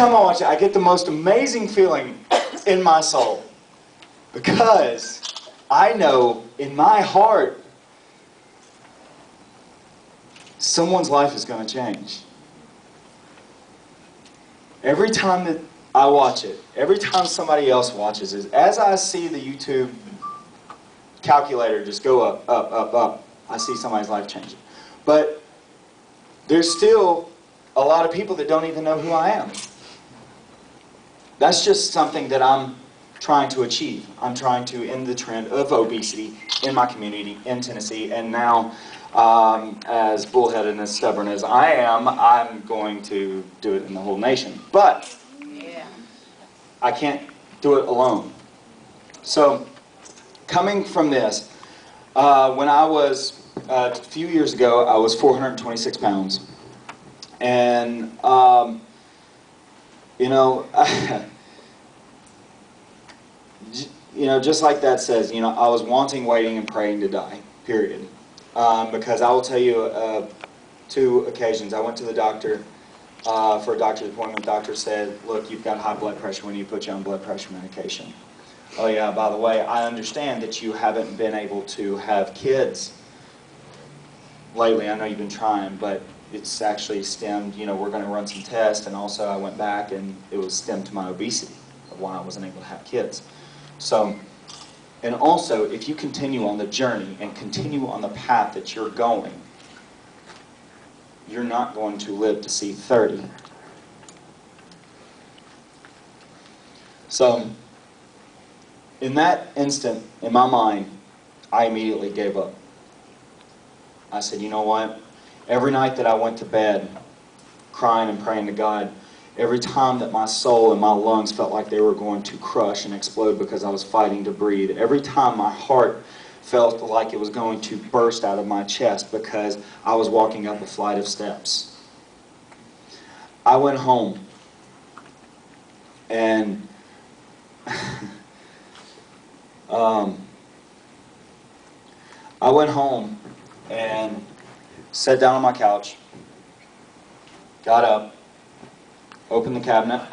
time I watch it, I get the most amazing feeling in my soul. Because I know in my heart, someone's life is going to change. Every time that I watch it, every time somebody else watches it, as I see the YouTube calculator just go up, up, up, up, I see somebody's life changing. But there's still a lot of people that don't even know who I am. That's just something that I'm trying to achieve. I'm trying to end the trend of obesity in my community in Tennessee, and now as bullheaded and as stubborn as I am, I'm going to do it in the whole nation. But I can't do it alone. So coming from this, when I was, a few years ago, I was 426 pounds. And, you know, just like that says, you know, I was wanting, waiting, and praying to die, period. Because I will tell you, 2 occasions, I went to the doctor for a doctor's appointment. The doctor said, look, you've got high blood pressure. We need to put you on blood pressure medication. Oh yeah, by the way, I understand that you haven't been able to have kids lately. I know you've been trying, but it's actually stemmed, you know, we're going to run some tests, and also I went back and it was stemmed to my obesity of why I wasn't able to have kids. So, and also, if you continue on the journey and continue on the path that you're going, you're not going to live to see 30. So, in that instant, in my mind, I immediately gave up. I said, you know what? Every night that I went to bed, crying and praying to God, every time that my soul and my lungs felt like they were going to crush and explode because I was fighting to breathe, every time my heart felt like it was going to burst out of my chest because I was walking up a flight of steps, I went home and sat down on my couch, got up, opened the cabinet,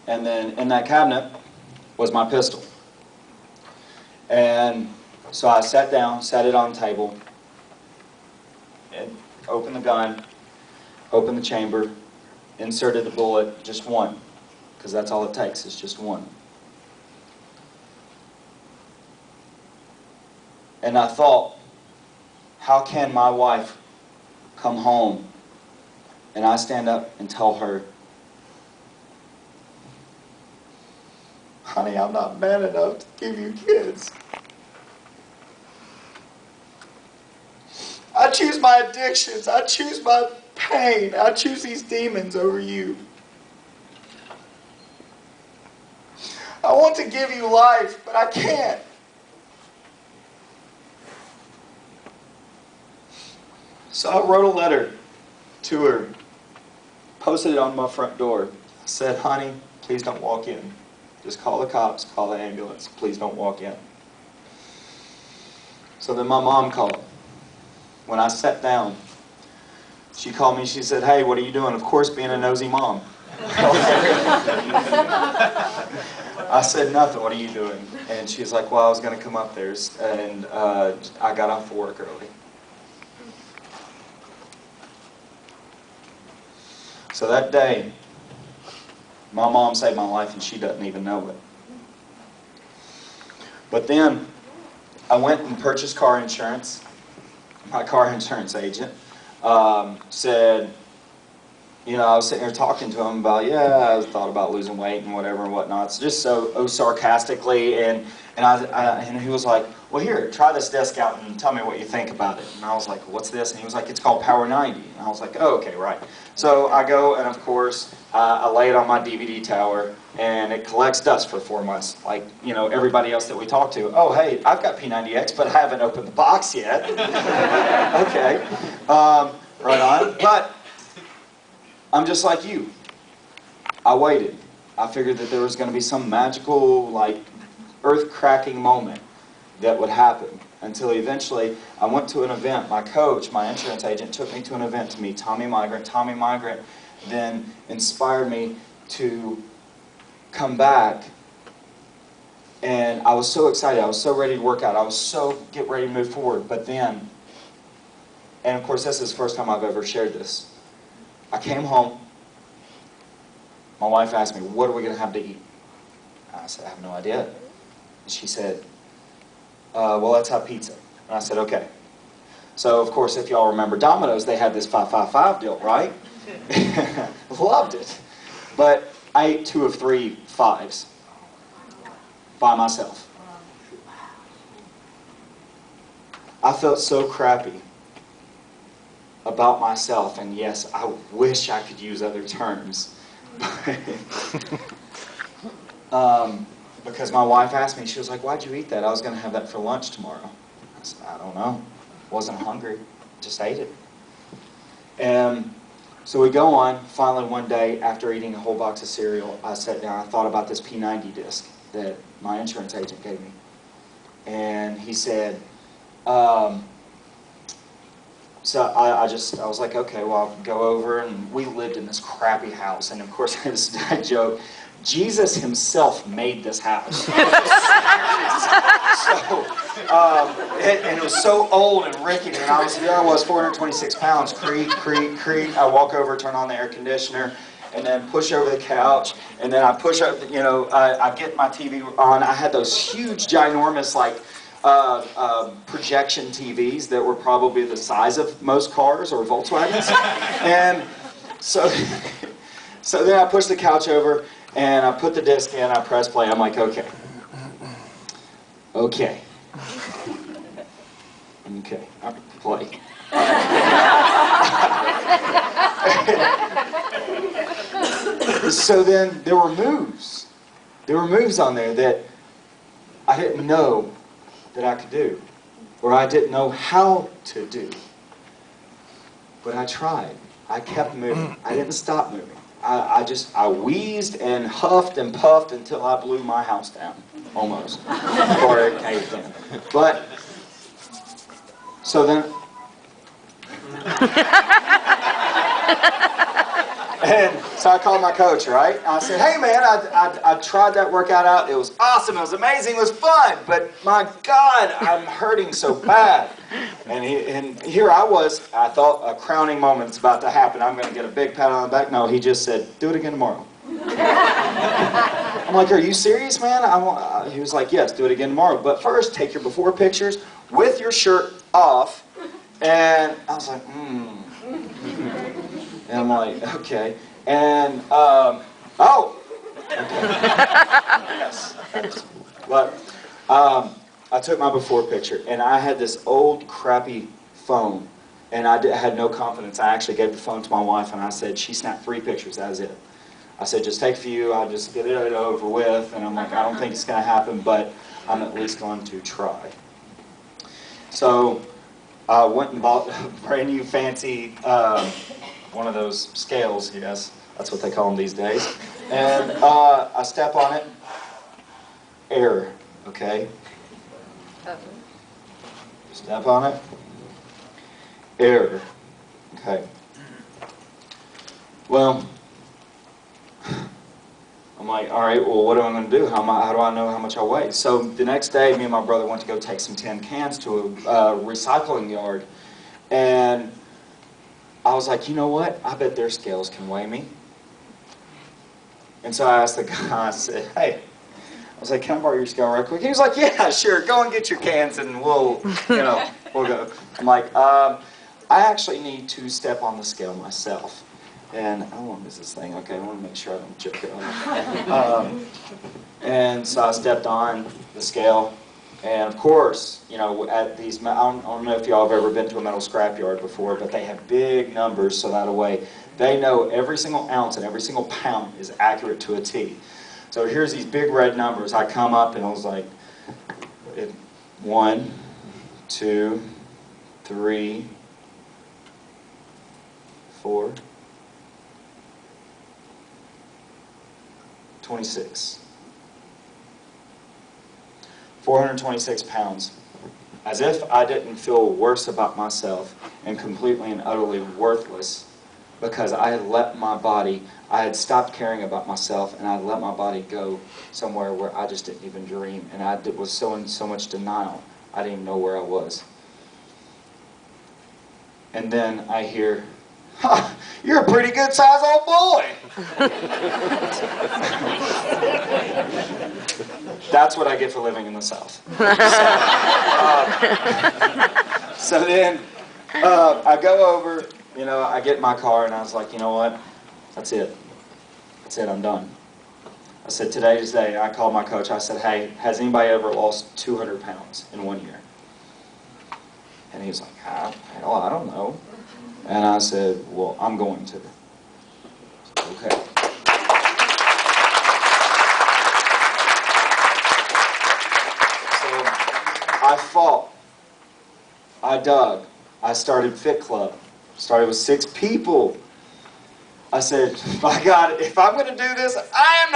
and then in that cabinet was my pistol. And so I sat down, sat it on the table, and opened the gun, opened the chamber, inserted the bullet, just one, because that's all it takes, is just one. And I thought, how can my wife come home and I stand up and tell her, honey, I'm not man enough to give you kids. I choose my addictions. I choose my pain. I choose these demons over you. I want to give you life, but I can't. So I wrote a letter to her, posted it on my front door. I said, honey, please don't walk in. Just call the cops, call the ambulance. Please don't walk in. So then my mom called. When I sat down, she called me. She said, hey, what are you doing? Of course, being a nosy mom. I said, nothing. What are you doing? And she's like, well, I was going to come up there, and I got off of work early. So that day, my mom saved my life, and she doesn't even know it. But then, I went and purchased car insurance. My car insurance agent said, you know, I was sitting here talking to him about, yeah, I thought about losing weight and whatever and whatnot. So just so sarcastically, and he was like, well, here, try this desk out and tell me what you think about it. And I was like, what's this? And he was like, it's called Power 90. And I was like, oh, okay, right. So I go, and of course, I lay it on my DVD tower, and it collects dust for 4 months, like, you know, everybody else that we talk to. Oh, hey, I've got P90X, but I haven't opened the box yet. Okay, right on. But I'm just like you. I waited. I figured that there was going to be some magical, like, earth-cracking moment that would happen, until eventually I went to an event. My coach, my insurance agent, took me to an event to meet Tommy Migrant. Tommy Migrant then inspired me to come back. And I was so excited. I was so ready to work out. I was so get ready to move forward. But then, and of course this is the first time I've ever shared this, I came home. My wife asked me, what are we going to have to eat? I said, I have no idea. And she said, well, let's have pizza. And I said, okay. So, of course, if y'all remember Domino's, they had this 5-5-5 deal, right? Loved it. But I ate 2 of 3 5s by myself. I felt so crappy about myself, and yes, I wish I could use other terms. Because my wife asked me, she was like, why'd you eat that? I was going to have that for lunch tomorrow. I said, I don't know. Wasn't hungry. Just ate it. And so we go on. Finally, one day, after eating a whole box of cereal, I sat down. I thought about this P90 disc that my insurance agent gave me. And he said, so I was like, okay, well, I'll go over. And we lived in this crappy house. And of course, this dad joke, Jesus himself made this house. And it was so old and rickety, and here I was, 426 pounds, creak, creak, creak. I walk over, turn on the air conditioner, and then push over the couch, and then I push up, I get my TV on. I had those huge, ginormous, like, projection TVs that were probably the size of most cars or Volkswagens. And so then I push the couch over, and I put the disc in, I press play. I'm like, okay. Okay. Okay, I play. So then there were moves. There were moves on there that I didn't know that I could do, or I didn't know how to do. But I tried. I kept moving. I didn't stop moving. I wheezed and huffed and puffed until I blew my house down, almost, or it caved in. But, so then, and so I called my coach, right? I said, hey man, I tried that workout out. It was awesome, it was amazing, it was fun, but my God, I'm hurting so bad. And here I was, I thought a crowning moment's about to happen. I'm going to get a big pat on the back. No, he just said, do it again tomorrow. I'm like, are you serious, man? He was like, yes, do it again tomorrow. But first, take your before pictures with your shirt off. And I was like, And I'm like, okay. And, oh! Okay. Yes. But, I took my before picture, and I had this old, crappy phone, and I had no confidence. I actually gave the phone to my wife, and I said, she snapped 3 pictures, that was it. I said, just take a few, I'll just get it over with, and I'm like, I don't think it's going to happen, but I'm at least going to try. So, I went and bought a brand new fancy, one of those scales, yes, that's what they call them these days, and I step on it, error, okay? Step on it, error, okay. Well, I'm like, all right, well, what am I going to do? How do I know how much I weigh? So the next day, me and my brother went to go take some tin cans to a recycling yard, and I was like, you know what? I bet their scales can weigh me. And so I asked the guy, I said, hey, I was like, can I borrow your scale right quick? He was like, yeah, sure, go and get your cans and we'll go. I'm like, I actually need to step on the scale myself. And I don't want to miss this thing, okay, I want to make sure I don't chip it on. And so I stepped on the scale. And of course, at these, I don't know if y'all have ever been to a metal scrapyard before, but they have big numbers, so that way they know every single ounce and every single pound is accurate to a T. So here's these big red numbers. I come up and I was like, 1, 2, 3, 4, 26. 426 pounds. As if I didn't feel worse about myself and completely and utterly worthless because I had let my body, I had stopped caring about myself, and I had let my body go somewhere where I just didn't even dream, and I was so in so much denial, I didn't even know where I was. And then I hear, "Ha, you're a pretty good sized old boy." That's what I get for living in the South. So then I go over, I get in my car, and I was like, you know what? That's it. That's it, I'm done. I said, today's the day. I called my coach. I said, hey, has anybody ever lost 200 pounds in 1 year? And he was like, hell, I don't know. And I said, well, I'm going to. Okay. I fought, I dug, I started Fit Club, started with 6 people. I said, my God, if I'm going to do this, I am not